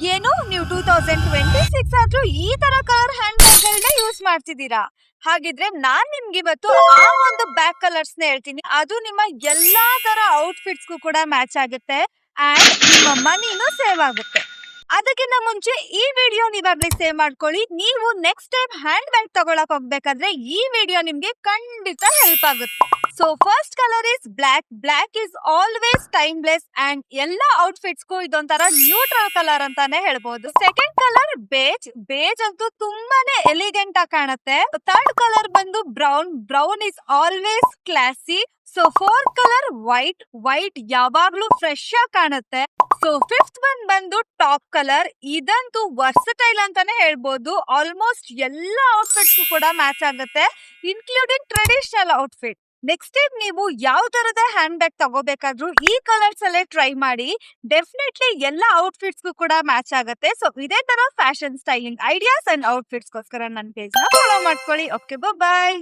ಏನು ನೀವು 2026 ಆದ್ರೂ ಈ ತರ ಕಲರ್ ಹ್ಯಾಂಡ್ ಬ್ಯಾಗ್ ಗಳನ್ನ ಯೂಸ್ ಮಾಡ್ತಿದ್ದೀರಾ? ಹಾಗಿದ್ರೆ ನಾನ್ ನಿಮ್ಗೆ ಇವತ್ತು ಆ ಒಂದು ಬ್ಯಾಗ್ ಕಲರ್ಸ್ ನ ಹೇಳ್ತೀನಿ. ಅದು ನಿಮ್ಮ ಎಲ್ಲಾ ತರ ಔಟ್ಫಿಟ್ಸ್ ಗೂ ಕೂಡ ಮ್ಯಾಚ್ ಆಗುತ್ತೆ ಅಂಡ್ ನಿಮ್ಮ ಮನಿನೂ ಸೇವ್ ಆಗುತ್ತೆ. ಅದಕ್ಕಿಂತ ಮುಂಚೆ ಈ ವಿಡಿಯೋ ಇವಾಗ್ಲೇ ಸೇವ್ ಮಾಡ್ಕೊಳ್ಳಿ. ನೀವು ನೆಕ್ಸ್ಟ್ ಟೈಮ್ ಹ್ಯಾಂಡ್ ಬ್ಯಾಗ್ ತಗೊಳಕ್ ಹೋಗ್ಬೇಕಾದ್ರೆ ಈ ವಿಡಿಯೋ ನಿಮ್ಗೆ ಖಂಡಿತ ಹೆಲ್ಪ್ ಆಗುತ್ತೆ. So first colour is black. Black is always timeless and ಎಲ್ಲಾ ಔಟ್ಫಿಟ್ಸ್ ಗೂ ಇದೊಂಥರ ನ್ಯೂಟ್ರಲ್ ಕಲರ್ ಅಂತಾನೆ ಹೇಳ್ಬೋದು. Second colour beige. ಬೇಜ್ ಅಂತೂ ತುಂಬಾನೇ ಎಲಿಗೆಂಟ್ ಆಗಿ ಕಾಣುತ್ತೆ. ಥರ್ಡ್ ಕಲರ್ ಬಂದು brown. Brown is always classy. So fourth colour white. White ಯಾವಾಗ್ಲೂ ಫ್ರೆಶ್ ಆಗಿ ಕಾಣುತ್ತೆ. ಸೊ ಫಿಫ್ತ್ ಒನ್ ಬಂದು ಟಾಪ್ ಕಲರ್. ಇದಂತೂ ವರ್ಸಟೈಲ್ ಅಂತಾನೆ ಹೇಳ್ಬೋದು. ಆಲ್ಮೋಸ್ಟ್ ಎಲ್ಲಾ ಔಟ್ಫಿಟ್ಸ್ ಕೂಡ ಮ್ಯಾಚ್ ಆಗುತ್ತೆ, including traditional outfit. Next time ನೀವು ಯಾವ ತರದ ಹ್ಯಾಂಡ್ ಬ್ಯಾಗ್ ತಗೋಬೇಕಾದ್ರೂ ಈ ಕಲರ್ಸ್ ಅಲ್ಲೇ ಟ್ರೈ ಮಾಡಿ. ಡೆಫಿನೆಟ್ಲಿ ಎಲ್ಲಾ ಔಟ್ಫಿಟ್ಸ್ ಕೂಡ ಮ್ಯಾಚ್ ಆಗುತ್ತೆ. ಸೊ ಇದೇ ತರ fashion styling ideas and outfits ಗೋಸ್ಕರ ನನ್ನ ಪೇಜ್ ನ ಫಾಲೋ ಮಾಡ್ಕೊಳ್ಳಿ. ಓಕೆ, ಬಾಯ್.